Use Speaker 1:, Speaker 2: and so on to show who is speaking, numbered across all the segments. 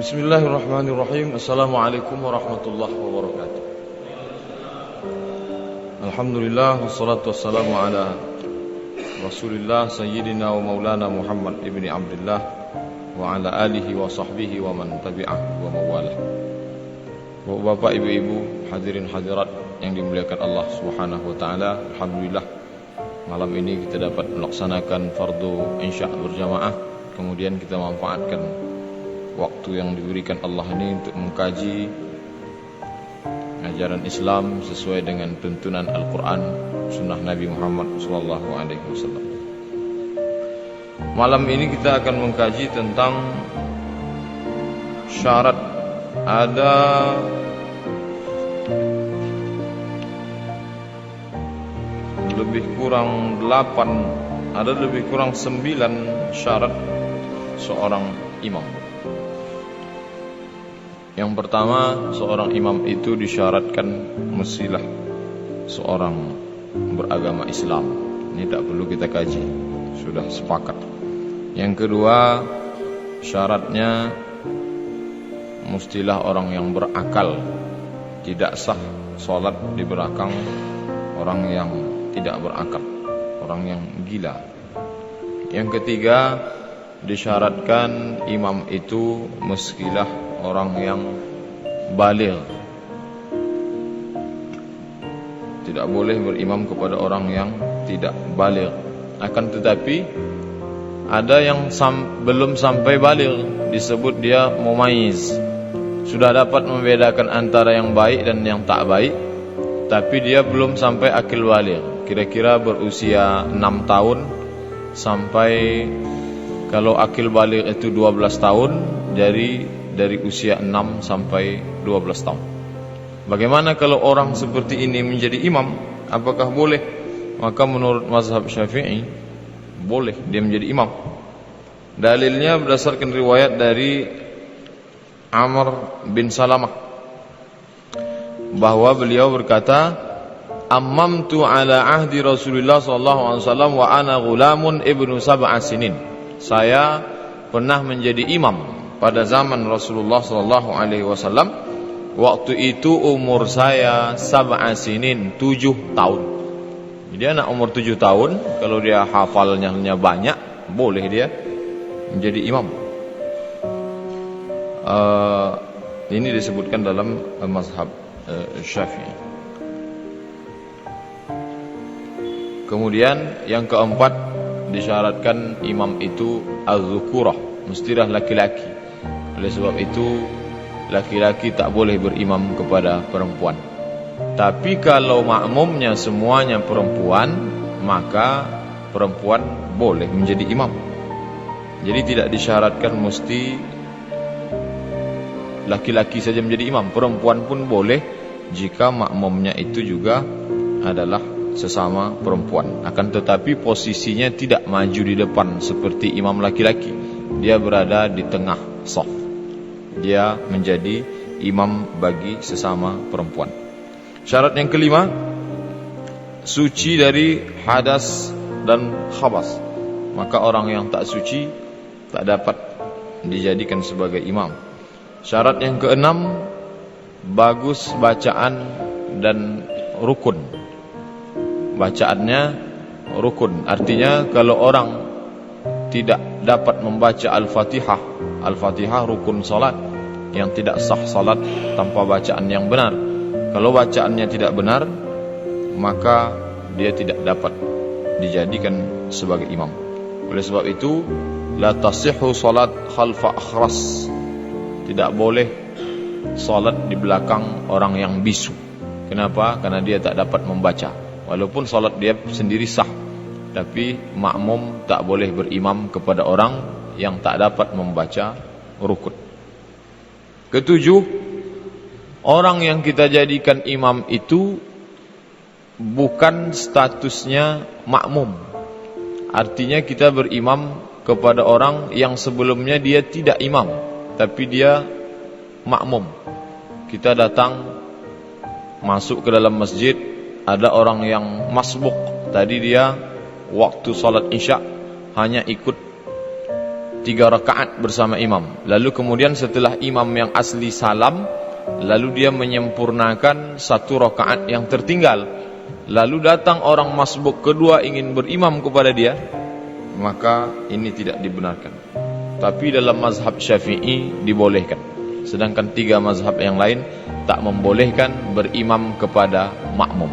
Speaker 1: Bismillahirrahmanirrahim. Assalamualaikum warahmatullahi wabarakatuh. Alhamdulillah, wassalatu wassalamu ala Rasulillah Sayyidina wa maulana Muhammad ibni Abdullah wa ala alihi wa sahbihi wa man tabi'ah wa mawalah. Bapak, ibu-ibu, hadirin hadirat yang dimuliakan Allah Subhanahu wa taala, alhamdulillah malam ini kita dapat melaksanakan fardu insya' berjamaah. Kemudian kita manfaatkan waktu yang diberikan Allah ini untuk mengkaji ajaran Islam sesuai dengan tuntunan Al-Quran, Sunnah Nabi Muhammad SAW. Malam ini kita akan mengkaji tentang syarat. Ada lebih kurang 8, ada lebih kurang 9 syarat seorang imam. Yang pertama, seorang imam itu disyaratkan mestilah seorang beragama Islam. Ini tak perlu kita kaji, sudah sepakat. Yang kedua, syaratnya mestilah orang yang berakal. Tidak sah sholat di belakang orang yang tidak berakal, orang yang gila. Yang ketiga, disyaratkan imam itu mestilah orang yang baligh. Tidak boleh berimam kepada orang yang tidak baligh. Akan tetapi ada yang belum sampai baligh, disebut dia mumayyiz. Sudah dapat membedakan antara yang baik dan yang tak baik, tapi dia belum sampai akil baligh. Kira-kira berusia 6 tahun sampai, kalau akil baligh itu 12 tahun, dari usia 6 sampai 12 tahun. Bagaimana kalau orang seperti ini menjadi imam? Apakah boleh? Maka menurut mazhab Syafi'i, boleh dia menjadi imam. Dalilnya berdasarkan riwayat dari Amr bin Salamah, bahwa beliau berkata, "Ammamtu ala ahdi Rasulullah sallallahu alaihi wasallam wa ana ghulamun ibnu sab'a sinin." Saya pernah menjadi imam pada zaman Rasulullah sallallahu alaihi wasallam. Waktu itu umur saya sab'a sinin, 7 tahun. Jadi anak umur 7 tahun, kalau dia hafalnya banyak, boleh dia menjadi imam. Ini disebutkan dalam mazhab Syafi'i. Kemudian yang keempat, disyaratkan imam itu az-zukurah, mestilah laki-laki. Oleh sebab itu laki-laki tak boleh berimam kepada perempuan. Tapi kalau makmumnya semuanya perempuan, maka perempuan boleh menjadi imam. Jadi tidak disyaratkan mesti laki-laki saja menjadi imam, perempuan pun boleh jika makmumnya itu juga adalah sesama perempuan. Akan tetapi posisinya tidak maju di depan seperti imam laki-laki. Dia berada di tengah shaf. Dia menjadi imam bagi sesama perempuan. Syarat yang kelima, suci dari hadas dan khabas. Maka orang yang tak suci tak dapat dijadikan sebagai imam. Syarat yang keenam, bagus bacaan dan rukun. Bacaannya rukun, artinya kalau orang tidak dapat membaca Al-Fatihah, Al-Fatihah rukun salat, yang tidak sah salat tanpa bacaan yang benar. Kalau bacaannya tidak benar, maka dia tidak dapat dijadikan sebagai imam. Oleh sebab itu, la tasihhu salat khalfa akhras. Tidak boleh salat di belakang orang yang bisu. Kenapa? Karena dia tak dapat membaca. Walaupun salat dia sendiri sah, tapi makmum tak boleh berimam kepada orang yang tak dapat membaca rukun. Ketujuh, orang yang kita jadikan imam itu bukan statusnya makmum. Artinya kita berimam kepada orang yang sebelumnya dia tidak imam, tapi dia makmum. Kita datang masuk ke dalam masjid, ada orang yang masbuk. Tadi dia waktu salat isya hanya ikut 3 rakaat bersama imam. Lalu kemudian setelah imam yang asli salam, lalu dia menyempurnakan 1 rakaat yang tertinggal. Lalu datang orang masbuk kedua ingin berimam kepada dia, maka ini tidak dibenarkan. Tapi dalam mazhab Syafi'i dibolehkan. Sedangkan 3 mazhab yang lain tak membolehkan berimam kepada makmum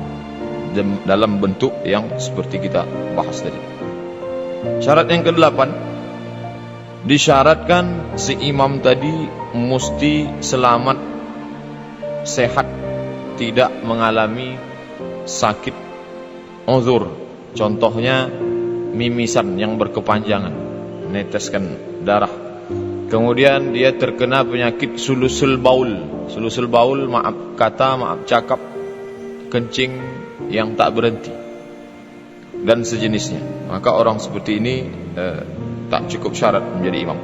Speaker 1: dalam bentuk yang seperti kita bahas tadi. Syarat yang ke-8, disyaratkan si imam tadi mesti selamat, sehat, tidak mengalami sakit uzur. Contohnya mimisan yang berkepanjangan, meneteskan darah. Kemudian dia terkena penyakit sulusul baul. Sulusul baul, maaf kata, maaf cakap, kencing yang tak berhenti dan sejenisnya. Maka orang seperti ini tak cukup syarat menjadi imam.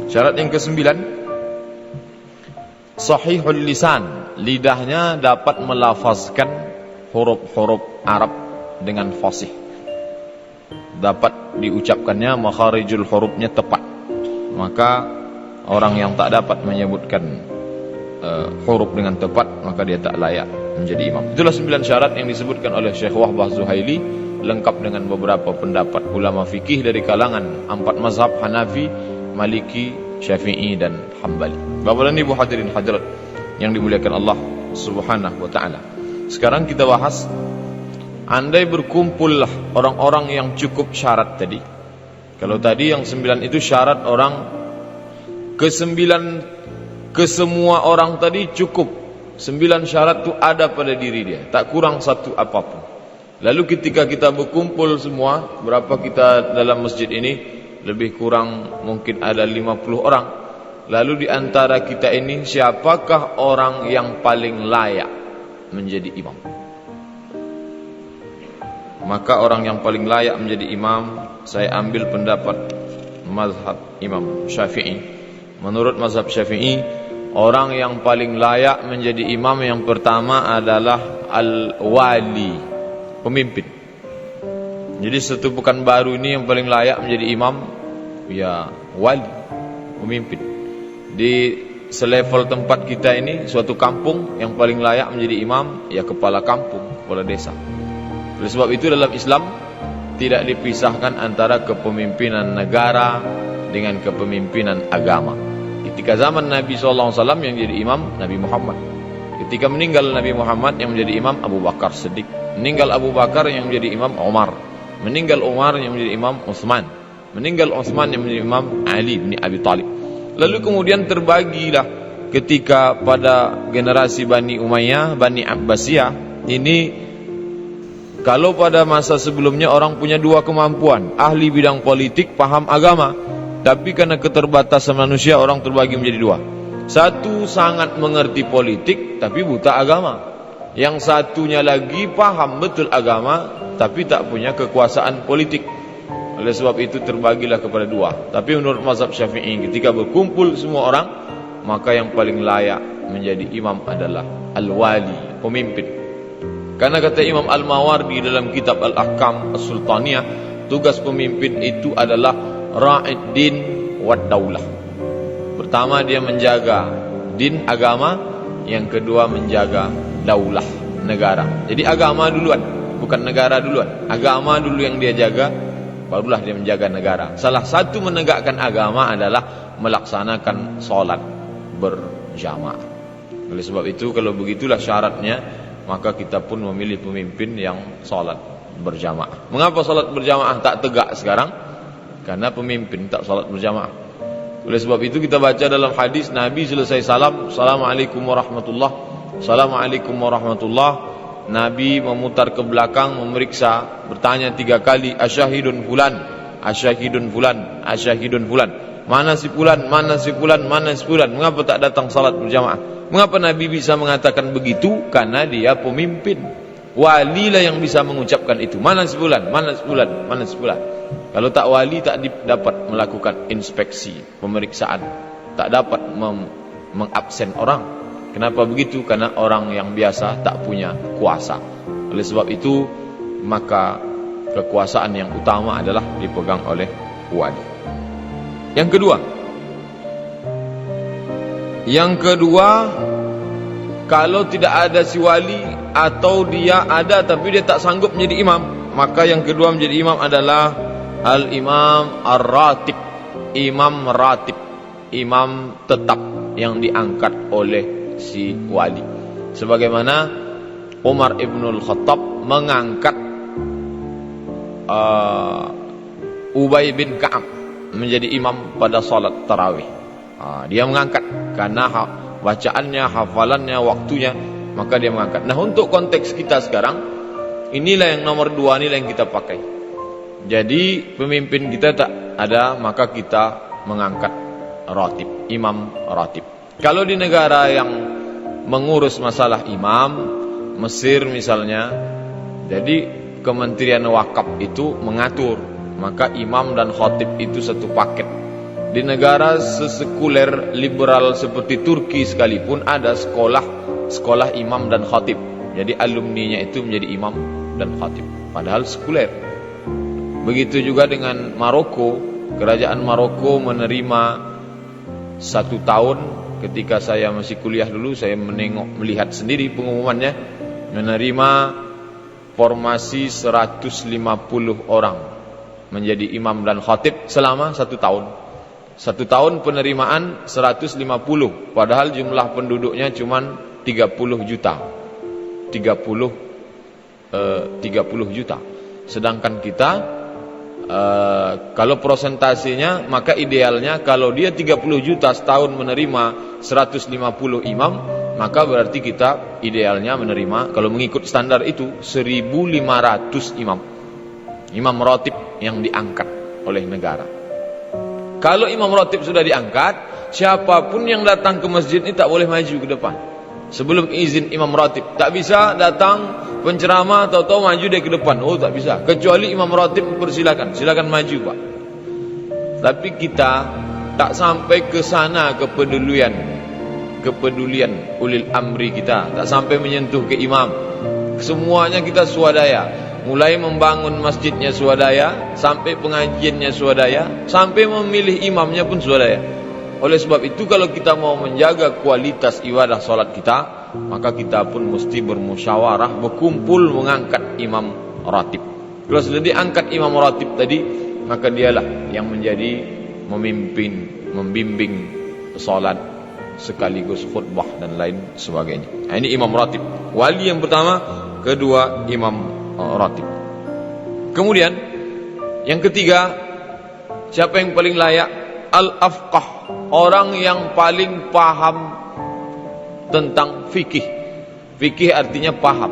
Speaker 1: Syarat yang ke-9, sahihul lisan, lidahnya dapat melafazkan huruf-huruf Arab dengan fasih, dapat diucapkannya, makharijul hurufnya tepat. Maka orang yang tak dapat menyebutkan huruf dengan tepat, maka dia tak layak menjadi imam. Itulah 9 syarat yang disebutkan oleh Syekh Wahbah Zuhaili, lengkap dengan beberapa pendapat ulama fikih dari kalangan 4 mazhab, Hanafi, Maliki, Syafi'i dan Hambali. Bapak dan Ibu hadirin hadirat yang dimuliakan Allah Subhanahu wa taala. Sekarang kita bahas, andai berkumpullah orang-orang yang cukup syarat tadi. Kalau tadi yang 9 itu syarat orang, ke-9 kesemua orang tadi cukup. 9 syarat itu ada pada diri dia, tak kurang satu apapun. Lalu ketika kita berkumpul semua, berapa kita dalam masjid ini? Lebih kurang mungkin ada 50 orang. Lalu di antara kita ini, siapakah orang yang paling layak menjadi imam? Maka orang yang paling layak menjadi imam, saya ambil pendapat mazhab Imam Syafi'i. Menurut mazhab Syafi'i, orang yang paling layak menjadi imam yang pertama adalah al-wali, pemimpin. Jadi satu pekan baru ini yang paling layak menjadi imam, ya wali, pemimpin. Di selevel tempat kita ini, suatu kampung yang paling layak menjadi imam, ya kepala kampung, kepala desa. Oleh sebab itu dalam Islam tidak dipisahkan antara kepemimpinan negara dengan kepemimpinan agama. Ketika zaman Nabi SAW yang jadi imam, Nabi Muhammad. Ketika meninggal Nabi Muhammad, yang menjadi imam Abu Bakar Siddiq. Meninggal Abu Bakar, yang menjadi imam Umar. Meninggal Umar, yang menjadi imam Utsman. Meninggal Utsman, yang menjadi imam Ali bin Abi Thalib. Lalu kemudian terbagilah ketika pada generasi Bani Umayyah, Bani Abbasiyah ini. Kalau pada masa sebelumnya orang punya 2 kemampuan, ahli bidang politik, paham agama. Tapi karena keterbatasan manusia, orang terbagi menjadi 2. Satu sangat mengerti politik tapi buta agama. Yang satunya lagi paham betul agama tapi tak punya kekuasaan politik. Oleh sebab itu terbagilah kepada 2. Tapi menurut mazhab Syafi'i, ketika berkumpul semua orang, maka yang paling layak menjadi imam adalah al-wali, pemimpin. Karena kata Imam Al-Mawardi dalam kitab Al-Ahkam As-Sultaniyah, tugas pemimpin itu adalah ra'id din wad daulah. Pertama dia menjaga din, agama. Yang kedua menjaga daulah, negara. Jadi agama duluan, bukan negara duluan. Agama dulu yang dia jaga, barulah dia menjaga negara. Salah satu menegakkan agama adalah melaksanakan solat berjamaah. Oleh sebab itu, kalau begitulah syaratnya, maka kita pun memilih pemimpin yang salat berjamaah. Mengapa salat berjamaah tak tegak sekarang? Karena pemimpin tak salat berjamaah. Oleh sebab itu kita baca dalam hadis, Nabi selesai salam, Assalamualaikum warahmatullahi, Assalamualaikum warahmatullahi. Nabi memutar ke belakang, memeriksa, bertanya 3 kali, asyahidun fulan, asyahidun fulan, asyahidun fulan. Mana si fulan, mana si fulan, mana si fulan? Mengapa tak datang salat berjamaah? Mengapa Nabi bisa mengatakan begitu? Karena dia pemimpin. Walilah yang bisa mengucapkan itu. Mana sebulan, mana sebulan, mana sebulan. Kalau tak wali, tak dapat melakukan inspeksi, pemeriksaan. Tak dapat mengabsen orang. Kenapa begitu? Karena orang yang biasa tak punya kuasa. Oleh sebab itu, maka kekuasaan yang utama adalah dipegang oleh wali. Yang kedua, kalau tidak ada si wali atau dia ada tapi dia tak sanggup menjadi imam, maka yang kedua menjadi imam adalah al-imam ar-ratib, imam ratib, imam tetap yang diangkat oleh si wali. Sebagaimana Umar ibnul Khattab mengangkat Ubay bin Ka'ab menjadi imam pada salat tarawih. Dia mengangkat karena bacaannya, hafalannya, waktunya, maka dia mengangkat. Nah, untuk konteks kita sekarang, inilah yang nomor 2, inilah yang kita pakai. Jadi pemimpin kita tak ada, maka kita mengangkat ratib, imam ratib. Kalau di negara yang mengurus masalah imam, Mesir misalnya, jadi Kementerian Wakaf itu mengatur, maka imam dan khatib itu satu paket. Di negara sesekuler liberal seperti Turki sekalipun ada sekolah imam dan khatib. Jadi alumninya itu menjadi imam dan khatib, padahal sekuler. Begitu juga dengan Maroko. Kerajaan Maroko menerima 1 tahun, ketika saya masih kuliah dulu, saya melihat sendiri pengumumannya, menerima formasi 150 orang menjadi imam dan khatib selama 1 tahun. 1 tahun penerimaan 150, padahal jumlah penduduknya cuma 30 juta. 30 juta. Sedangkan kita kalau prosentasenya, maka idealnya kalau dia 30 juta setahun menerima 150 imam, maka berarti kita idealnya menerima, kalau mengikut standar itu, 1.500 imam ratib yang diangkat oleh negara. Kalau imam ratib sudah diangkat, siapapun yang datang ke masjid ini tak boleh maju ke depan sebelum izin imam ratib. Tak bisa datang penceramah tahu-tahu maju dia ke depan. Oh, tak bisa. Kecuali imam ratib persilakan, silakan maju, Pak. Tapi kita tak sampai ke sana kepedulian ulil amri kita, tak sampai menyentuh ke imam. Semuanya kita swadaya. Mulai membangun masjidnya swadaya, sampai pengajiannya swadaya, sampai memilih imamnya pun swadaya. Oleh sebab itu, kalau kita mau menjaga kualitas ibadah salat kita, maka kita pun mesti bermusyawarah, berkumpul mengangkat imam ratib. Kalau sudah diangkat imam ratib tadi, maka dialah yang menjadi membimbing salat sekaligus khutbah dan lain sebagainya. Nah, ini imam ratib, wali yang pertama, kedua imam ratib. Kemudian yang ketiga, siapa yang paling layak? Al-afqah, orang yang paling paham tentang fikih. Fikih artinya paham,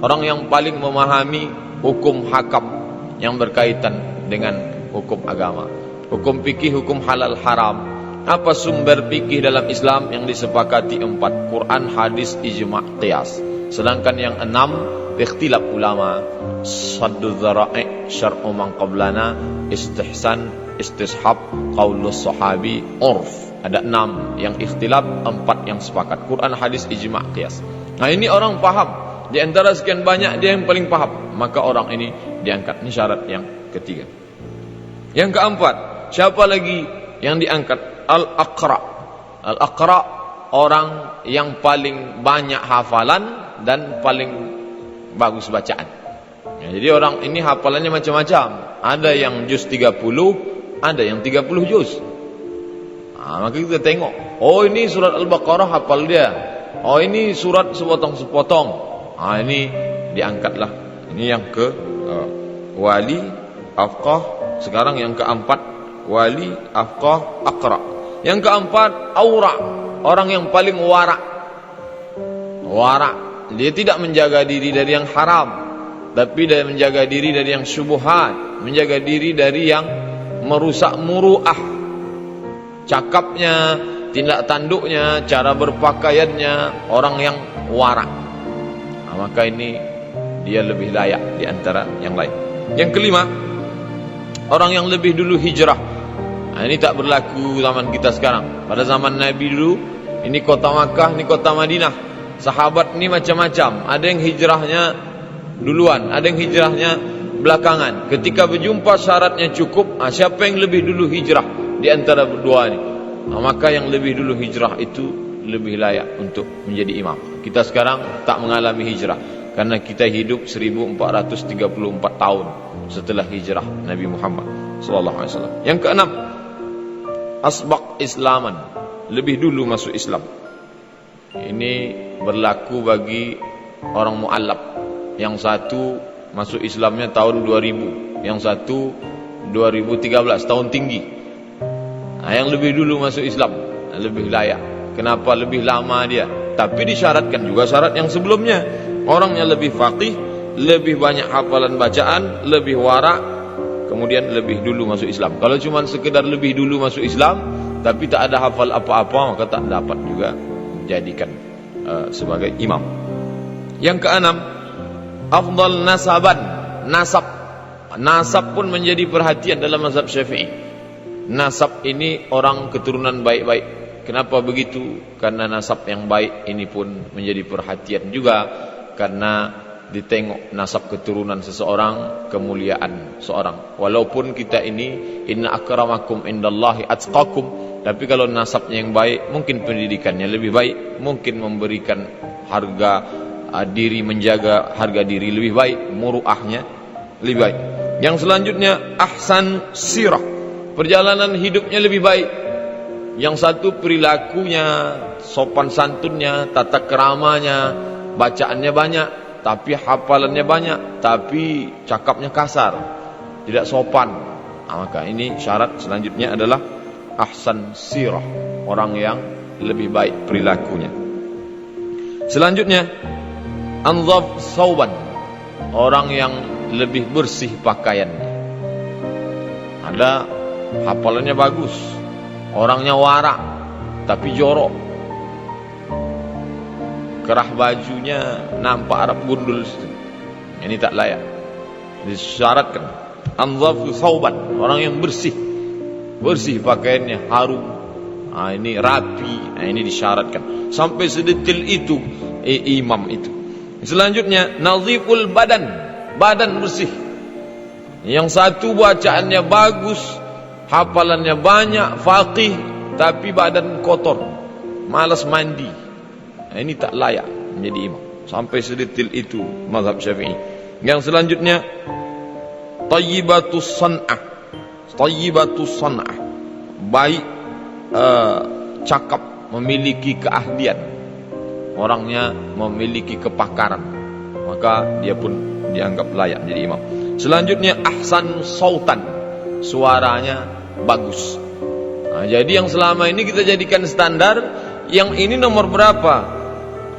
Speaker 1: orang yang paling memahami hukum hakam yang berkaitan dengan hukum agama, hukum fikih, hukum halal haram. Apa sumber fikih dalam Islam? Yang disepakati 4, Quran, hadis, ijma', qiyas. Sedangkan yang 6 ikhtilaf ulama, saddu dzara'i, syar'u man qablana, istihsan, istishab, qaulus sahabi, urf. Ada 6 yang ikhtilaf, 4 yang sepakat. Quran, hadis, ijma', qiyas. Nah, ini orang paham. Di antara sekian banyak dia yang paling paham, maka orang ini diangkat. Ini syarat yang ketiga. Yang keempat, siapa lagi yang diangkat? Al-aqra. Al-aqra, orang yang paling banyak hafalan dan paling bagus bacaan. Ya, jadi orang ini hafalannya macam-macam. Ada yang juz 30, ada yang 30 juz. Maka kita tengok, oh ini surat Al-Baqarah hafal dia, oh ini surat sepotong-sepotong. Ini diangkatlah. Ini yang ke wali, afqah. Sekarang yang keempat, wali, afqah, aqra. Yang keempat, aura, orang yang paling wara. Wara, dia tidak menjaga diri dari yang haram, tapi dia menjaga diri dari yang syubhat, menjaga diri dari yang merusak muru'ah, cakapnya, tindak tanduknya, cara berpakaiannya, orang yang wara. Maka ini dia lebih layak di antara yang lain. Yang kelima, orang yang lebih dulu hijrah. Ini tak berlaku zaman kita sekarang. Pada zaman Nabi dulu, ini kota Makkah, ini kota Madinah. Sahabat ini macam-macam. Ada yang hijrahnya duluan, ada yang hijrahnya belakangan. Ketika berjumpa syaratnya cukup, siapa yang lebih dulu hijrah? di antara berdua ini. Maka yang lebih dulu hijrah itu lebih layak untuk menjadi imam. Kita sekarang tak mengalami hijrah karena kita hidup 1434 tahun setelah hijrah Nabi Muhammad SAW. Yang keenam, asbaq islaman, lebih dulu masuk Islam. Ini berlaku bagi orang mu'allab. Yang satu masuk Islamnya tahun 2000, yang satu 2013, tahun tinggi. Yang lebih dulu masuk Islam lebih layak. Kenapa lebih lama dia? Tapi disyaratkan juga syarat yang sebelumnya. Orangnya lebih faqih, lebih banyak hafalan bacaan, lebih wara', kemudian lebih dulu masuk Islam. Kalau cuma sekedar lebih dulu masuk Islam tapi tak ada hafal apa-apa, maka tak dapat juga jadikan sebagai imam. Yang keenam, afdal nasaban, nasab. Nasab pun menjadi perhatian dalam mazhab Syafi'i. Nasab ini orang keturunan baik-baik. Kenapa begitu? Karena nasab yang baik ini pun menjadi perhatian juga, karena ditengok nasab keturunan seseorang, kemuliaan seorang. Walaupun kita ini inna akramakum indallahi atqakum, tapi kalau nasabnya yang baik, mungkin pendidikannya lebih baik, mungkin memberikan harga diri, menjaga harga diri lebih baik, muruahnya lebih baik. Yang selanjutnya, ahsan sirah, perjalanan hidupnya lebih baik. Yang satu perilakunya, sopan santunnya, tata keramanya, bacaannya banyak, tapi hafalannya banyak, tapi cakapnya kasar, tidak sopan. Maka ini syarat selanjutnya adalah ahsan sirah, orang yang lebih baik perilakunya. Selanjutnya, anzaf sauban, orang yang lebih bersih pakaiannya. Ada hafalannya bagus, orangnya warak tapi jorok, kerah bajunya nampak Arab gundul. Ini tak layak. Disyaratkan anzafu sauban, orang yang bersih, bersih pakaiannya, harum, ini rapi. Ini disyaratkan sampai sedetil itu imam itu. Selanjutnya, naziful badan, badan bersih. Yang satu bacaannya bagus, hafalannya banyak, faqih, tapi badan kotor, malas mandi. Ini tak layak menjadi imam. Sampai sedetil itu mazhab Syafi'i. Yang selanjutnya, tayyibatus san'ah, tayyibatus san'ah, baik cakap, memiliki keahlian, orangnya memiliki kepakaran, maka dia pun dianggap layak menjadi imam. Selanjutnya, ahsan sautan, suaranya bagus. Jadi yang selama ini kita jadikan standar, yang ini nomor berapa?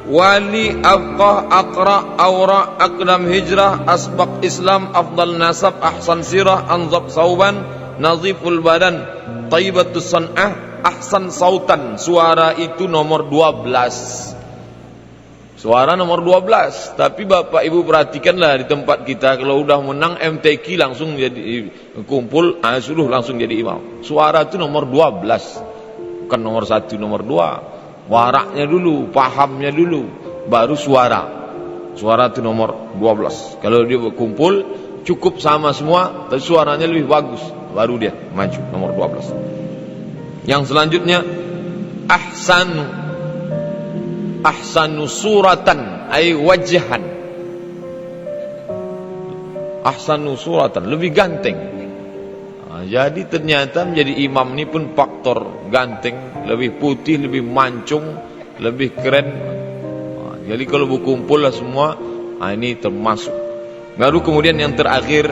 Speaker 1: Wali, afqah, aqra, aura, aqdam hijrah, asbaq Islam, afdal nasab, ahsan sirah, anzab sauban, naziful badan, tayyibatus san'ah, ahsan sautan. Suara itu nomor 12. Suara nomor 12. Tapi Bapak Ibu perhatikanlah di tempat kita, kalau udah menang MTQ langsung jadi kumpul, suruh langsung jadi imam. Suara itu nomor 12, bukan nomor 1, nomor 2. Waraknya dulu, pahamnya dulu, baru suara. Suara itu nomor 12. Kalau dia berkumpul cukup sama semua, tapi suaranya lebih bagus, baru dia maju nomor 12. Yang selanjutnya, ahsanu suratan, ay wajhan. Ahsanu suratan, lebih ganteng. Jadi ternyata menjadi imam ini pun faktor ganteng, lebih putih, lebih mancung, lebih keren. Jadi kalau berkumpul lah semua, ini termasuk. Baru kemudian yang terakhir,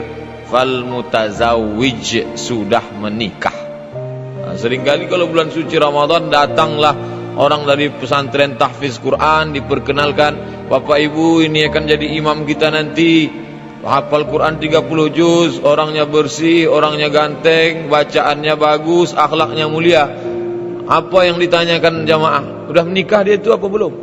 Speaker 1: fal mutazawwij, sudah menikah. Seringkali kalau bulan suci Ramadan datanglah orang dari pesantren tahfiz Quran, diperkenalkan, Bapak Ibu ini akan jadi imam kita nanti. Hafal Quran 30 juz, orangnya bersih, orangnya ganteng, bacaannya bagus, akhlaknya mulia. Apa yang ditanyakan jamaah? Udah menikah dia itu apa belum?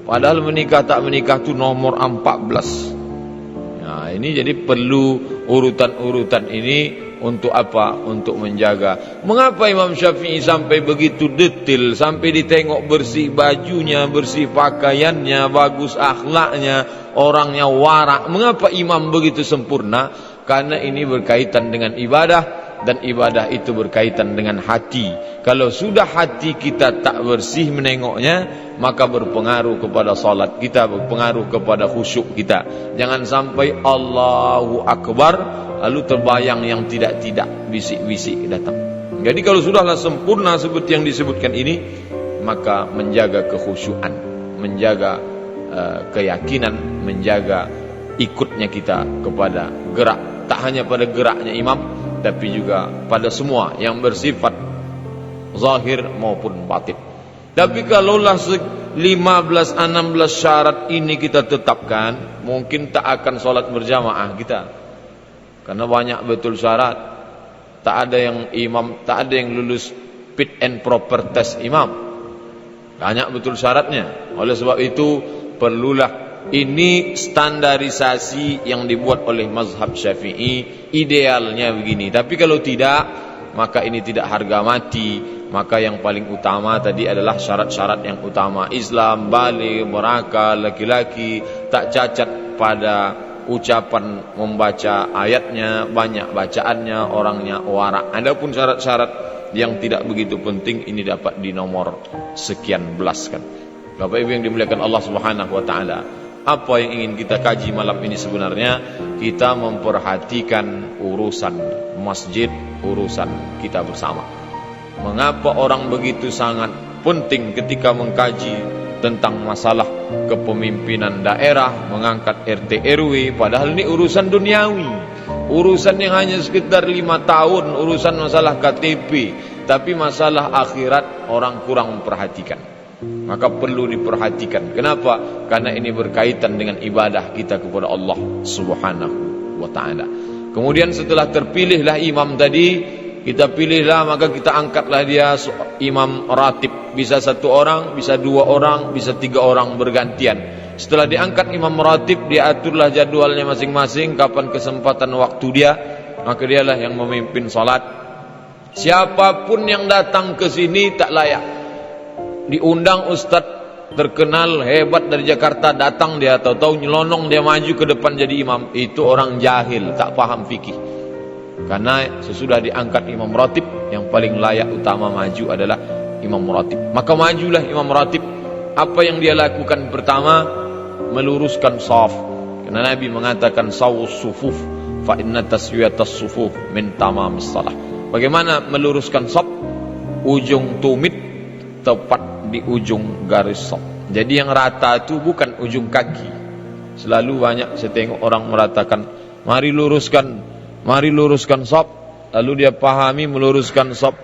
Speaker 1: Padahal menikah tak menikah itu nomor 14. Nah, ini jadi perlu urutan-urutan ini untuk apa? Untuk menjaga. Mengapa Imam Syafi'i sampai begitu detail, sampai ditengok bersih bajunya, bersih pakaiannya, bagus akhlaknya, orangnya warak. Mengapa imam begitu sempurna? Karena ini berkaitan dengan ibadah, dan ibadah itu berkaitan dengan hati. Kalau sudah hati kita tak bersih menengoknya, maka berpengaruh kepada salat kita, berpengaruh kepada khusyuk kita. Jangan sampai Allahu Akbar lalu terbayang yang tidak-tidak, bisik-bisik datang. Jadi kalau sudahlah sempurna seperti yang disebutkan ini, maka menjaga kekhusyuan, menjaga keyakinan, menjaga ikutnya kita kepada gerak, tak hanya pada geraknya imam, tapi juga pada semua yang bersifat zahir maupun batin. Tapi kalaulah 15-16 syarat ini kita tetapkan, mungkin tak akan solat berjamaah kita, karena banyak betul syarat. Tak ada yang imam, tak ada yang lulus fit and proper test imam, banyak betul syaratnya. Oleh sebab itu perlulah ini standarisasi yang dibuat oleh mazhab Syafi'i, idealnya begini. Tapi kalau tidak, maka ini tidak harga mati. Maka yang paling utama tadi adalah syarat-syarat yang utama. Islam, baligh, berakal, laki-laki, tak cacat pada ucapan membaca ayatnya, banyak bacaannya, orangnya warak. Adapun syarat-syarat yang tidak begitu penting ini dapat di nomor sekian belas kan. Bapak Ibu yang dimuliakan Allah Subhanahu wa taala, apa yang ingin kita kaji malam ini sebenarnya kita memperhatikan urusan masjid, urusan kita bersama. Mengapa orang begitu sangat penting ketika mengkaji tentang masalah kepemimpinan daerah, mengangkat RT RW, padahal ini urusan duniawi, urusan yang hanya sekitar 5 tahun, urusan masalah KTP, tapi masalah akhirat orang kurang memperhatikan. Maka perlu diperhatikan. Kenapa? Karena ini berkaitan dengan ibadah kita kepada Allah Subhanahu wa taala. Kemudian setelah terpilihlah imam tadi, kita pilihlah, maka kita angkatlah dia imam ratib. Bisa 1 orang, bisa 2 orang, bisa 3 orang bergantian. Setelah diangkat imam ratib, diaturlah jadwalnya masing-masing, kapan kesempatan waktu dia, maka dialah yang memimpin salat. Siapapun yang datang ke sini tak layak. Diundang ustaz terkenal hebat dari Jakarta, datang dia tahu-tahu nyelonong dia maju ke depan jadi imam, itu orang jahil, tak paham fikih. Karena sesudah diangkat imam ratib, yang paling layak utama maju adalah imam ratib. Maka majulah imam ratib. Apa yang dia lakukan pertama? Meluruskan shaf. Karena Nabi mengatakan sawus sufuf fa inna taswiyatas sufuf min tamamis shalah. Bagaimana meluruskan shaf? Ujung tumit tepat di ujung garis shaf. Jadi yang rata itu bukan ujung kaki. Selalu banyak saya tengok orang meratakan, mari luruskan shaf, lalu dia pahami meluruskan shaf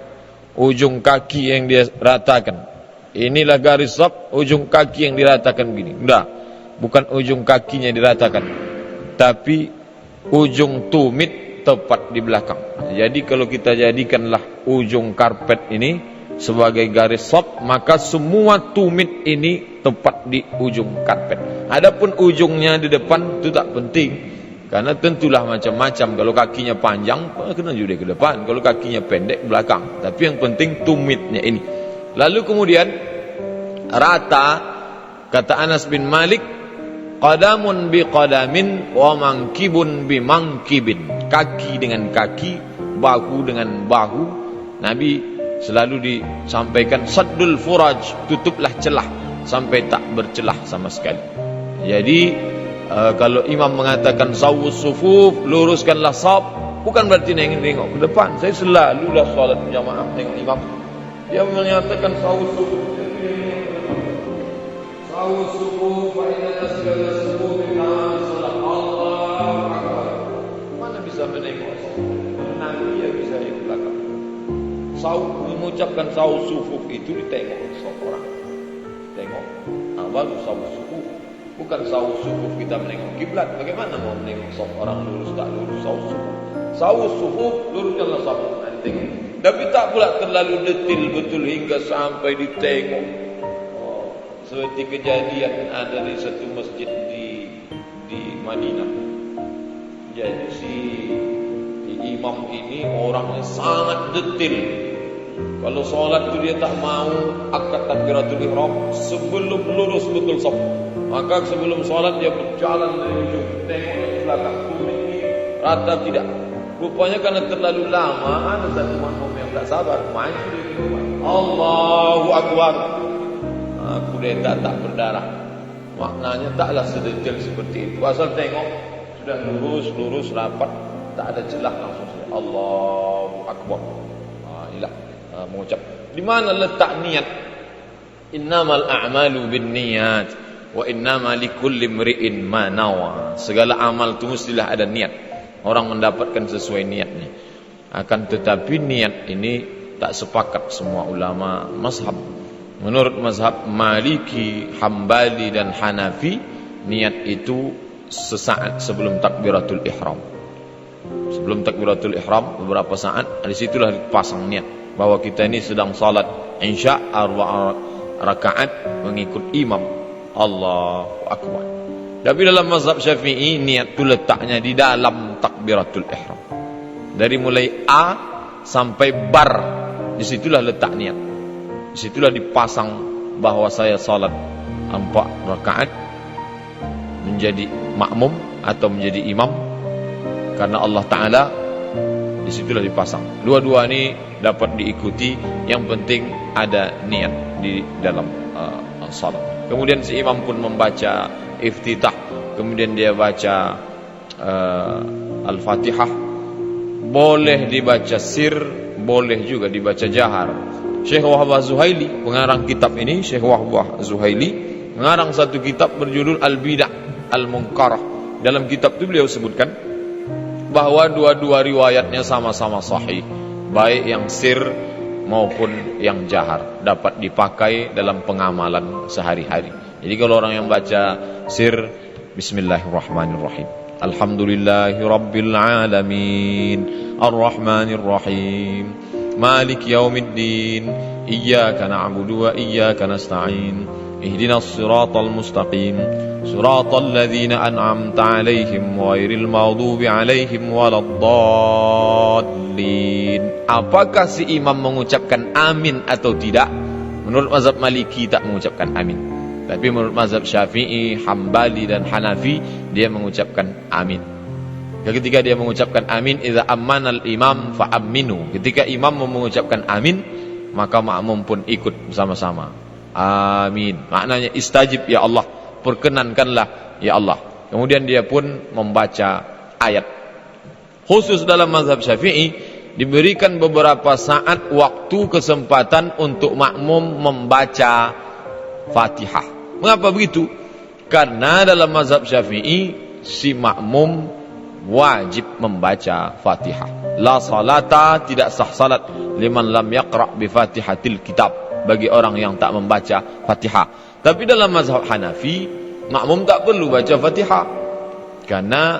Speaker 1: ujung kaki yang dia ratakan. Inilah garis shaf, ujung kaki yang diratakan begini. Enggak, bukan ujung kakinya diratakan, tapi ujung tumit tepat di belakang. Jadi kalau kita jadikanlah ujung karpet ini sebagai garis shaf, maka semua tumit ini tepat di ujung karpet. Adapun ujungnya di depan itu tak penting. Karena tentulah macam-macam. Kalau kakinya panjang, kena juga ke depan. Kalau kakinya pendek, belakang. Tapi yang penting tumitnya ini. Lalu kemudian rata, kata Anas bin Malik, qadamun bi qadamin wa mankibun bi mankibin. Kaki dengan kaki, bahu dengan bahu. Nabi selalu disampaikan saddul furaj, tutuplah celah sampai tak bercelah sama sekali. Jadi kalau imam mengatakan sawus sufuf, luruskanlah shaf, bukan berarti nengok ke depan. Saya selalu dah salat jamaah tengok imam, dia menyatakan sawus sufuf, sawus sufuf fa inna tasbihatas sufuf min salat. Allahu akbar. Mana bisa menengok? Nabi ya bisa di belakang. Sawus mengucapkan sawus sufuf itu ditengok seorang. Tengok, baru sawus sufuf. Bukan sawus sufuf kita menengok kiblat. Bagaimana mau menengok saf orang lurus tak lurus sawus sufuf? Sawus sufuf luruskanlah saf nanti. Tapi tak pula terlalu detil betul hingga sampai ditengok. Seperti kejadian ada di satu masjid di Madinah. Jadi si imam ini orangnya sangat detil. Kalau sholat itu dia tak mau akad takbiratul ihram sebelum lurus betul saf. Maka sebelum sholat dia berjalan dari ujung, tengok ke belakang, tumit ini rata tidak, Rupanya karena terlalu lama ada satu makmum yang tak sabar, maju dari rumah. Allahu Akbar. Kudeta tak berdarah. Maknanya taklah sedetail seperti itu. Asal tengok sudah lurus rapat, tak ada celah langsung saja. Allahu Akbar. Mengucap. Di mana letak niat? Innamal a'malu binniyat wa innama likulli imri'in ma nawa. Segala amal itu mestilah ada niat. Orang mendapatkan sesuai niatnya. Akan tetapi niat ini tak sepakat semua ulama mazhab. Menurut mazhab Maliki, Hambali dan Hanafi, niat itu sesaat sebelum takbiratul ihram. Sebelum takbiratul ihram beberapa saat, di situlah dipasang niat bahwa kita ini sedang salat Isya 4 rakaat mengikut imam. Allahu Akbar. Tapi dalam mazhab Syafi'i niat itu letaknya di dalam takbiratul ihram. Dari mulai A sampai bar, disitulah letak niat. Disitulah dipasang bahwa saya salat 4 rakaat menjadi makmum atau menjadi imam karena Allah Ta'ala. Disitulah dipasang. Dua-dua ini dapat diikuti. Yang penting ada niat di dalam salat. Kemudian si imam pun membaca iftitah, kemudian dia baca Al-Fatihah. Boleh dibaca sir, boleh juga dibaca jahar. Syekh Wahbah Zuhaili, pengarang kitab ini, Syekh Wahbah Zuhaili mengarang satu kitab berjudul Al-Bidah Al-Munkarah. Dalam kitab itu beliau sebutkan bahwa dua-dua riwayatnya sama-sama sahih, baik yang sir maupun yang jahar, dapat dipakai dalam pengamalan sehari-hari. Jadi kalau orang yang baca sir, bismillahirrahmanirrahim, alhamdulillahi rabbil alamin, arrahmanir rahim, malik yaumiddin, iyyaka na'budu wa iyyaka nasta'in, ihdinas siratal mustaqim, siratal ladzina an'amta 'alaihim ghairil maghdubi 'alaihim waladdallin. Apakah si imam mengucapkan amin atau tidak? Menurut mazhab Maliki tak mengucapkan amin. Tapi menurut mazhab Syafi'i, Hambali dan Hanafi, dia mengucapkan amin. Ketika dia mengucapkan amin, idza ammanal imam fa aminu. Ketika imam mengucapkan amin, maka makmum pun ikut bersama-sama. Amin. Maknanya istajib ya Allah, perkenankanlah ya Allah. Kemudian dia pun membaca ayat. Khusus dalam mazhab Syafi'i diberikan beberapa saat waktu kesempatan untuk makmum membaca Fatihah. Mengapa begitu? Karena dalam mazhab Syafi'i si makmum wajib membaca Fatihah. La salata, tidak sah salat liman lam yaqra' bi Fatihatil kitab, bagi orang yang tak membaca Fatihah. Tapi dalam mazhab Hanafi, makmum tak perlu baca Fatihah karena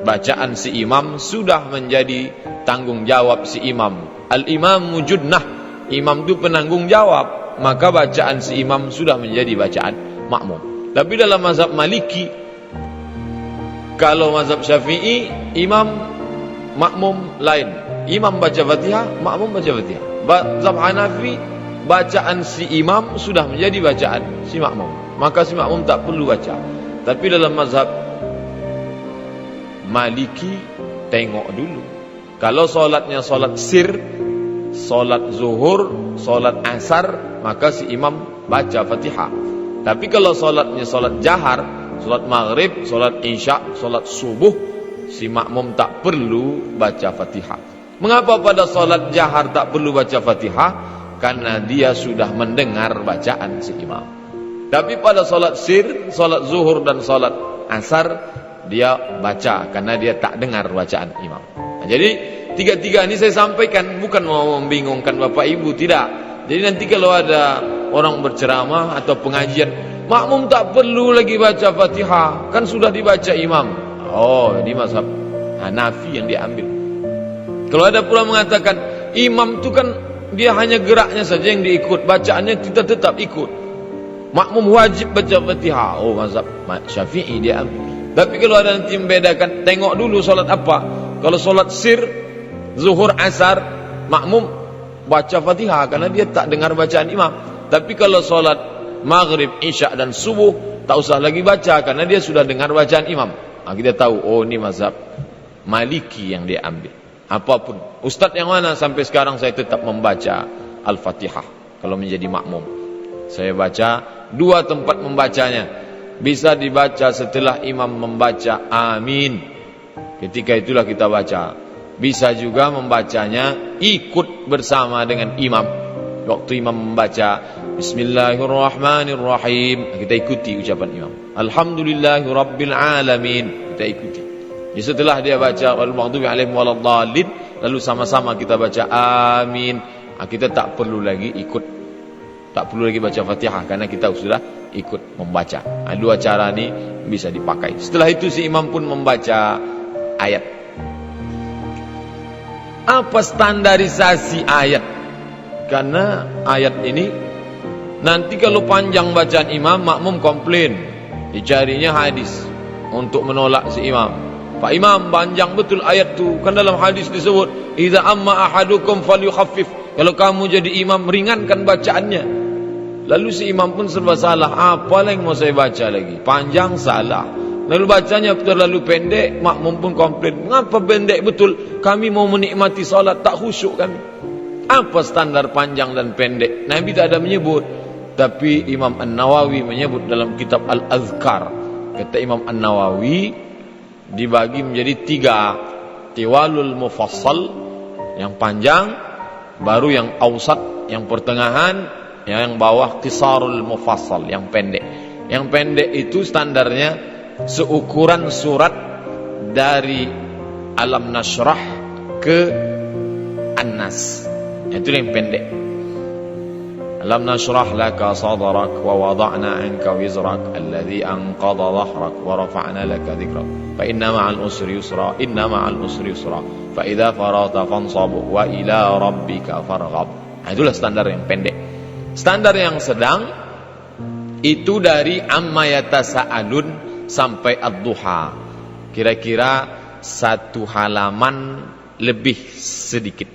Speaker 1: bacaan si imam sudah menjadi tanggung jawab si imam. Al-imam mujudnah, imam itu penanggung jawab, maka bacaan si imam sudah menjadi bacaan makmum. Tapi dalam mazhab Maliki, kalau mazhab Syafi'i, imam makmum lain. Imam baca Fatihah, makmum baca Fatihah. Mazhab Hanafi, bacaan si imam sudah menjadi bacaan si makmum, maka si makmum tak perlu baca. Tapi dalam mazhab Maliki, tengok dulu. Kalau solatnya solat sir, solat zuhur, solat asar, maka si imam baca Fatihah. Tapi kalau solatnya solat jahar, solat maghrib, solat isya, solat subuh, si makmum tak perlu baca Fatihah. Mengapa pada solat jahar tak perlu baca Fatihah? Karena dia sudah mendengar bacaan si imam. Tapi pada solat sir, solat zuhur dan solat asar, dia baca karena dia tak dengar bacaan imam. Nah, jadi tiga-tiga ini saya sampaikan bukan mau membingungkan Bapak Ibu, tidak. Jadi nanti kalau ada orang berceramah atau pengajian, makmum tak perlu lagi baca Fatihah, kan sudah dibaca imam. Oh, ini mazhab Hanafi yang diambil. Kalau ada pula mengatakan imam itu kan dia hanya geraknya saja yang diikut, bacaannya kita tetap ikut. Makmum wajib baca Fatihah. Oh, mazhab Syafi'i dia ambil. Tapi kalau ada nanti membedakan, tengok dulu solat apa. Kalau solat sir, zuhur, asar, makmum baca Fatihah karena dia tak dengar bacaan imam. Tapi kalau solat maghrib, isya dan subuh, tak usah lagi baca karena dia sudah dengar bacaan imam. Nah, kita tahu, oh ini mazhab Maliki yang dia ambil. Apapun. Ustadz yang mana sampai sekarang saya tetap membaca Al-Fatihah kalau menjadi makmum. Saya baca 2 tempat membacanya. Bisa dibaca setelah imam membaca amin. Ketika itulah kita baca. Bisa juga membacanya ikut bersama dengan imam. Waktu imam membaca Bismillahirrahmanirrahim, kita ikuti ucapan imam. Alhamdulillahirabbil alamin, kita ikuti. Jadi setelah dia baca wal maghdubi alaihim waladdallin, lalu sama-sama kita baca amin. Kita tak perlu lagi ikut, tak perlu lagi baca Fatihah karena kita sudah ikut membaca. 2 cara ini bisa dipakai. Setelah itu si imam pun membaca ayat. Apa standarisasi ayat? Karena ayat ini nanti kalau panjang bacaan imam, makmum komplain. Dicarinya hadis untuk menolak si imam. Pak Imam, panjang betul ayat tu. Kan dalam hadis disebut, "Idza amma ahadukum falyukhaffif." Kalau kamu jadi imam, ringankan bacaannya. Lalu si imam pun serba salah. Apa yang mau saya baca lagi? Panjang salah. Lalu bacanya terlalu pendek, makmum pun komplain. Mengapa pendek betul? Kami mau menikmati salat, tak khusyuk kami. Apa standar panjang dan pendek? Nabi tak ada menyebut. Tapi Imam An-Nawawi menyebut dalam kitab Al-Azkar. Kata Imam An-Nawawi, dibagi menjadi 3. Tiwalul mufassal, yang panjang. Baru yang awsat, yang pertengahan. Yang bawah qisarul mufassal, yang pendek. Yang pendek itu standarnya seukuran surat dari Alam Nashrah ke An-Nas. Itu yang pendek. Alam nashrah laka sadrak wa wada'na anka wizrak alladhi anqadha dhahrak wa rafa'na laka dhikrak fa inna ma'al usri yusra inna ma'al usri yusra fa idza faragta fansab wa ila rabbika farghab. Itulah standar yang pendek. Standar yang sedang itu dari amma yatasaalun sampai ad-duha. Kira-kira 1 halaman lebih sedikit.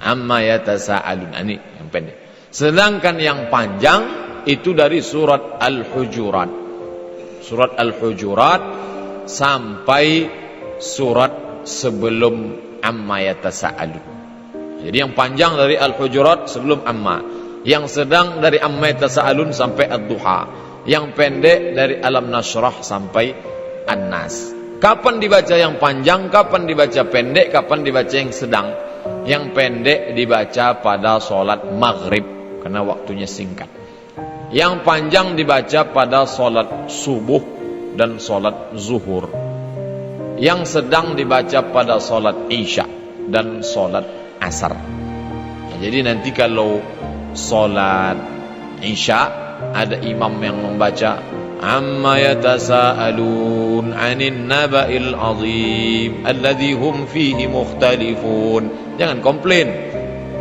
Speaker 1: Amma yatasaalun, ini yang pendek. Sedangkan yang panjang itu dari surat Al-Hujurat. Surat Al-Hujurat sampai surat sebelum amma yatasaalun. Jadi yang panjang dari Al-Hujurat sebelum amma. Yang sedang dari amma yatasaalun sampai ad-duha. Yang pendek dari Alam Nashrah sampai An-Nas. Kapan dibaca yang panjang, kapan dibaca pendek, kapan dibaca yang sedang? Yang pendek dibaca pada solat maghrib karena waktunya singkat. Yang panjang dibaca pada solat subuh dan solat zuhur. Yang sedang dibaca pada solat isya dan solat asar. Jadi nanti kalau solat isya ada imam yang membaca amma yatasaalun 'anin naba'il 'azim alladzi hum fihi mukhtalifun. Jangan komplain.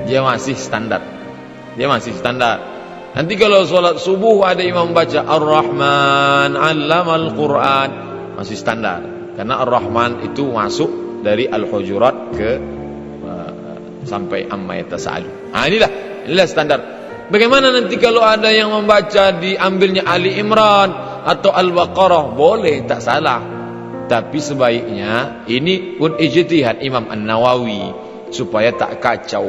Speaker 1: Dia masih standar. Nanti kalau solat subuh ada imam baca Ar-Rahman 'allamal Qur'an, masih standar. Karena Ar-Rahman itu masuk dari Al-Hujurat ke sampai amma yatasaalun. Inilah standar. Bagaimana nanti kalau ada yang membaca diambilnya Ali Imran atau Al-Baqarah? Boleh, tak salah. Tapi sebaiknya ini pun ijtihad Imam An-Nawawi supaya tak kacau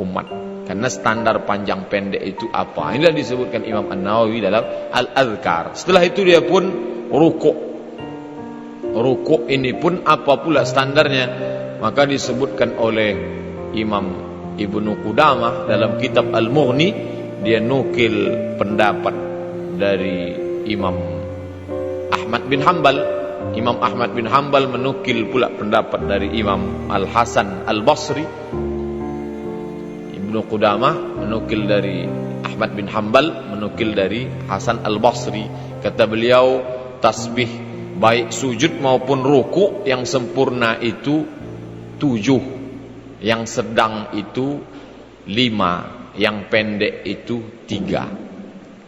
Speaker 1: umat. Karena standar panjang pendek itu apa? Inilah disebutkan Imam An-Nawawi dalam Al-Azkar. Setelah itu dia pun rukuk. Rukuk ini pun apa pula standarnya? Maka disebutkan oleh Imam Ibnu Qudamah dalam kitab Al-Mughni, dia nukil pendapat dari Imam Ahmad bin Hanbal. Imam Ahmad bin Hanbal menukil pula pendapat dari Imam Al-Hasan Al-Basri. Ibnu Qudamah menukil dari Ahmad bin Hanbal, menukil dari Hasan Al-Basri. Kata beliau, tasbih baik sujud maupun ruku yang sempurna itu 7, yang sedang itu 5, yang pendek itu 3.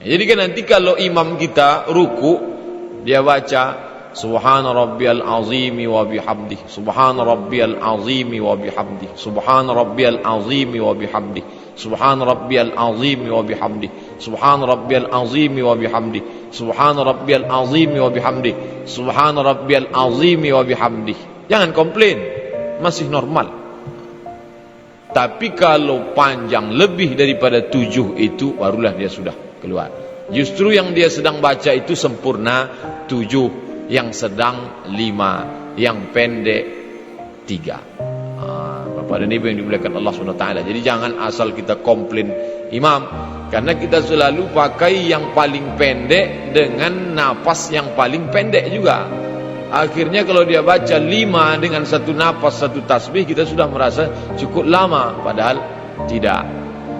Speaker 1: Jadi kan nanti kalau imam kita ruku, dia baca Subhana rabbiyal azimi wa bihamdih, Subhana rabbiyal azimi wa bihamdih, Subhana rabbiyal azimi wa bihamdih, Subhana rabbiyal azimi wa bihamdih, Subhana rabbiyal azimi wa bihamdih, Subhana rabbiyal azimi wa bihamdih, Subhana rabbiyal azimi wa bihamdih. Jangan komplain. masih normal. Tapi kalau panjang lebih daripada 7 itu barulah dia sudah keluar. Justru yang dia sedang baca itu sempurna 7, yang sedang 5, yang pendek 3. Bapak dan Ibu yang dimuliakan Allah SWT. Jadi jangan asal kita komplain imam, karena kita selalu pakai yang paling pendek dengan napas yang paling pendek juga. Akhirnya kalau dia baca 5 dengan satu napas, satu tasbih, kita sudah merasa cukup lama, padahal tidak.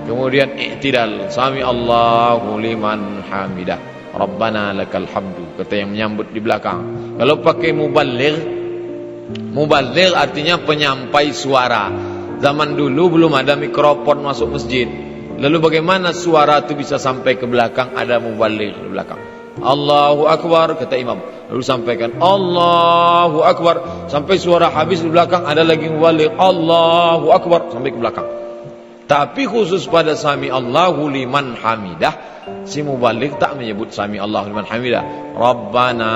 Speaker 1: Kemudian i'tidal, sami Allahu liman hamidah, Rabbana lakal hamdu, kata yang menyambut di belakang. Kalau pakai muballigh artinya penyampai suara. Zaman dulu belum ada mikrofon masuk masjid. Lalu bagaimana suara itu bisa sampai ke belakang? Ada muballigh di belakang. Allahu Akbar, kata imam, lalu sampaikan Allahu Akbar, sampai suara habis di belakang ada lagi muballigh Allahu Akbar sampai ke belakang. Tapi khusus pada sami Allahu liman hamidah, si muballigh tak menyebut sami Allahu liman hamidah, Rabbana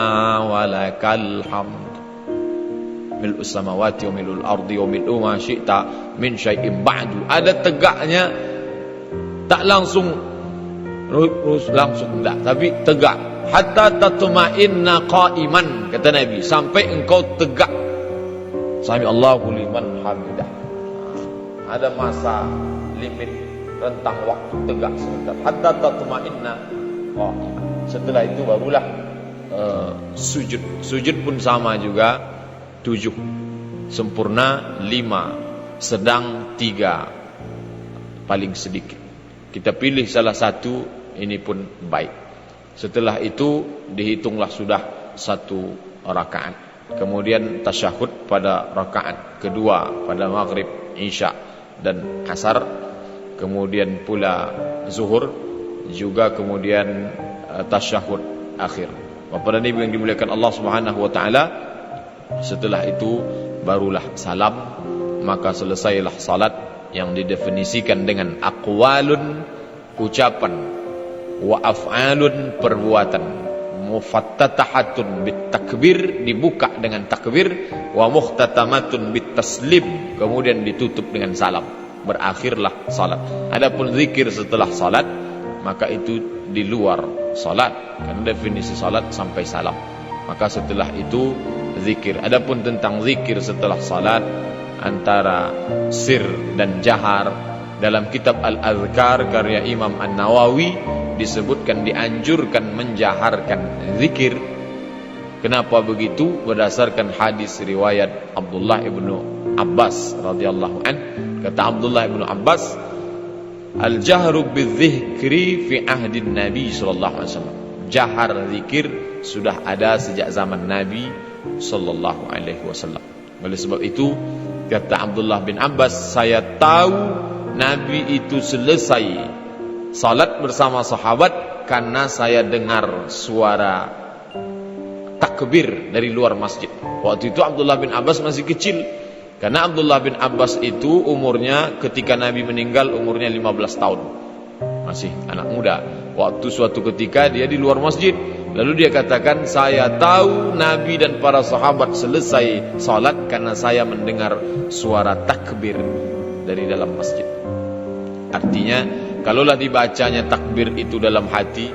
Speaker 1: walakal hamd mil'us samawati wa mil'ul ardi wa mil'u ma syi'ta min syai'in ba'du. Ada tegaknya, tak langsung enggak, tapi tegak. Hatta tatma'inna qa'iman, kata Nabi, sampai engkau tegak. Sami Allahu liman hamidah. Ada masa limit rentang waktu tegak sebentar. Hatta tatma'inna qa'iman. Setelah itu barulah sujud. Sujud pun sama juga 7, sempurna 5, sedang 3, paling sedikit. Kita pilih salah satu, ini pun baik. Setelah itu dihitunglah sudah 1 rakaat. Kemudian tasyahud pada rakaat kedua pada maghrib, isya dan asar. Kemudian pula zuhur juga, kemudian tasyahud akhir. Bapak dan Ibu yang dimuliakan Allah Subhanahu wa taala, setelah itu barulah salam. Maka selesailah salat yang didefinisikan dengan aqwalun, ucapan, wa af'alun, perbuatan, mufattatahatun bit takbir, dibuka dengan takbir, wa muhtatamatun bit taslim, kemudian ditutup dengan salam. Berakhirlah salat. Adapun zikir setelah salat, maka itu di luar salat, karena definisi salat sampai salam. Maka setelah itu zikir. Adapun tentang zikir setelah salat antara sir dan jahar, dalam kitab Al-Azkar karya Imam An-Nawawi disebutkan dianjurkan menjaharkan zikir. Kenapa begitu? Berdasarkan hadis riwayat Abdullah ibnu Abbas radhiyallahu an. Kata Abdullah ibnu Abbas, al-jahru bidzikri fi ahdin Nabi sallallahu alaihi wasallam. Jahar zikir sudah ada sejak zaman Nabi sallallahu alaihi wasallam. Oleh sebab itu kata Abdullah bin Abbas, saya tahu Nabi itu selesai salat bersama sahabat karena saya dengar suara takbir dari luar masjid. Waktu itu Abdullah bin Abbas masih kecil, karena Abdullah bin Abbas itu umurnya ketika Nabi meninggal umurnya 15 tahun, masih anak muda. Waktu suatu ketika dia di luar masjid, lalu dia katakan, saya tahu Nabi dan para sahabat selesai salat karena saya mendengar suara takbir dari dalam masjid. Artinya, kalaulah dibacanya takbir itu dalam hati,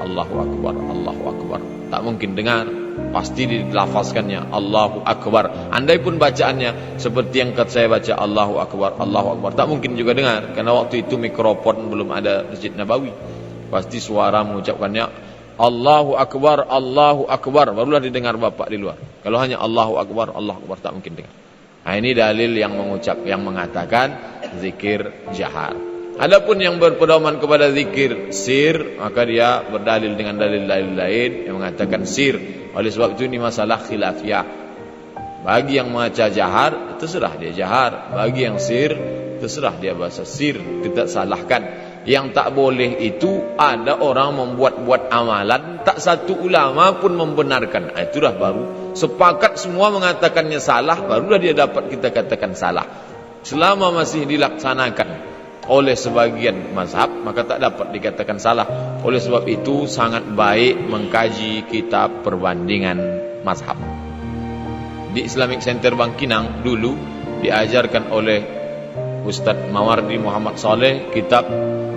Speaker 1: Allahu Akbar, Allahu Akbar, tak mungkin dengar. Pasti dilafazkannya Allahu Akbar. Andai pun bacaannya seperti yang saya baca Allahu Akbar, Allahu Akbar, tak mungkin juga dengar, karena waktu itu mikrofon belum ada Masjid Nabawi. Pasti suara mengucapkannya Allahu Akbar, Allahu Akbar, barulah didengar bapak di luar. Kalau hanya Allahu Akbar, Allahu Akbar, tak mungkin dengar. Nah, ini dalil yang mengatakan zikir jahar. Adapun yang berpedoman kepada zikir sir, maka dia berdalil dengan dalil-dalil lain yang mengatakan sir. Oleh sebab itu ini masalah khilafiyah. Bagi yang membaca jahar, terserah dia jahar. Bagi yang sir, terserah dia bahasa sir. Tidak salahkan. Yang tak boleh itu ada orang membuat-buat amalan, tak satu ulama pun membenarkan. Itulah baru sepakat semua mengatakannya salah, barulah dia dapat kita katakan salah. Selama masih dilaksanakan oleh sebagian mazhab, maka tak dapat dikatakan salah. Oleh sebab itu sangat baik mengkaji kitab perbandingan mazhab. Di Islamic Center Bangkinang dulu diajarkan oleh Ustaz Mawardi Muhammad Saleh, kitab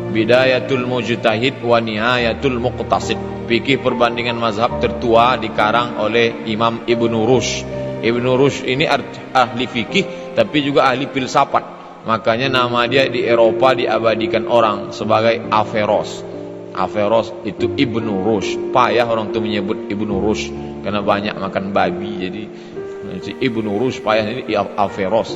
Speaker 1: Bidayatul Mujtahid wa Nihayatul Muqtasid, fikih perbandingan mazhab tertua, dikarang oleh Imam Ibnu Rushd. Ibnu Rushd ini ahli fikih tapi juga ahli filsafat. Makanya nama dia di Eropa diabadikan orang sebagai Averroes. Averroes itu Ibnu Rushd. Payah orang itu menyebut Ibnu Rushd karena banyak makan babi, jadi Ibnu Rushd payah, ini Averroes.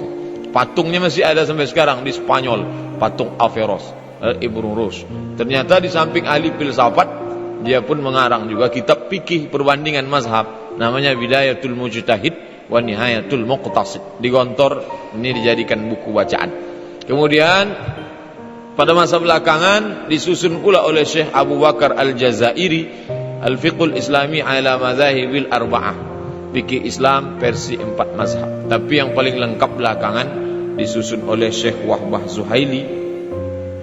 Speaker 1: Patungnya masih ada sampai sekarang di Spanyol, patung Averroes, Ibnu Rushd. Ternyata di samping ahli filsafat, dia pun mengarang juga kitab fikih perbandingan mazhab, namanya Bidayatul Mujtahid wa Nihayatul Muqtasid. Di Gontor ini dijadikan buku bacaan. Kemudian pada masa belakangan disusun pula oleh Syekh Abu Bakar Al-Jazairi Al-Fiqhul Islami ala Madzahibil Arba'ah, fikih Islam versi 4 mazhab. Tapi yang paling lengkap belakangan disusun oleh Syekh Wahbah Zuhaili,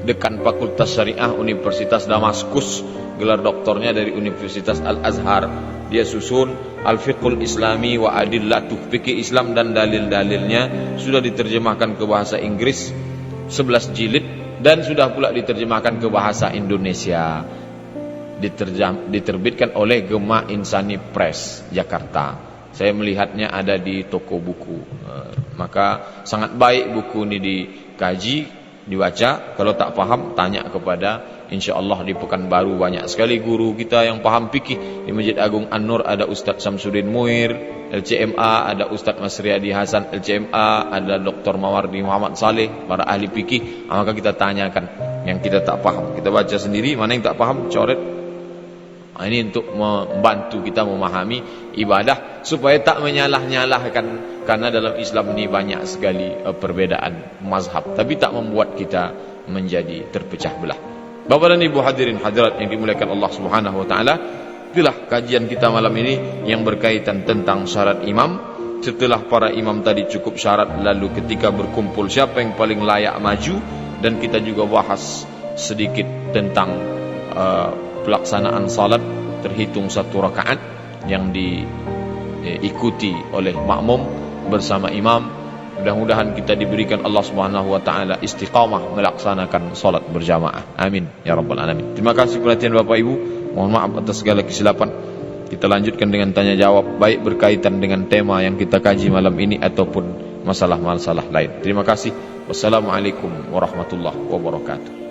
Speaker 1: dekan Fakultas Syariah Universitas Damaskus, gelar doktornya dari Universitas Al-Azhar. Dia susun Al-Fiqhul Islami wa Adillatuh, fikih Islam dan dalil-dalilnya, sudah diterjemahkan ke bahasa Inggris 11 jilid dan sudah pula diterjemahkan ke bahasa Indonesia. Diterbitkan oleh Gema Insani Press Jakarta. Saya melihatnya ada di toko buku. Maka sangat baik buku ini dikaji, dibaca. Kalau tak paham tanya kepada, insyaallah di Pekanbaru banyak sekali guru kita yang paham fikih. Di Masjid Agung An-Nur ada Ustaz Samsudin Muir LCMA, ada Ustaz Masriadi Hasan LCMA, ada Dr. Mawardi Muhammad Saleh, para ahli fikih. Maka kita tanyakan yang kita tak paham, kita baca sendiri, mana yang tak paham coret. Ini untuk membantu kita memahami ibadah supaya tak menyalah-nyalahkan, karena dalam Islam ini banyak sekali perbedaan mazhab, tapi tak membuat kita menjadi terpecah belah. Bapak dan Ibu hadirin hadirat yang dimuliakan Allah Subhanahu wa taala, itulah kajian kita malam ini yang berkaitan tentang syarat imam. Setelah para imam tadi cukup syarat, lalu ketika berkumpul siapa yang paling layak maju, dan kita juga bahas sedikit tentang pelaksanaan salat terhitung 1 rakaat yang diikuti oleh makmum bersama imam. Mudah-mudahan kita diberikan Allah Subhanahu wa taala istiqamah melaksanakan salat berjamaah. Amin ya rabbal alamin. Terima kasih perhatian Bapak Ibu. Mohon maaf atas segala kesilapan. Kita lanjutkan dengan tanya jawab, baik berkaitan dengan tema yang kita kaji malam ini ataupun masalah-masalah lain. Terima kasih. Wassalamualaikum warahmatullahi wabarakatuh.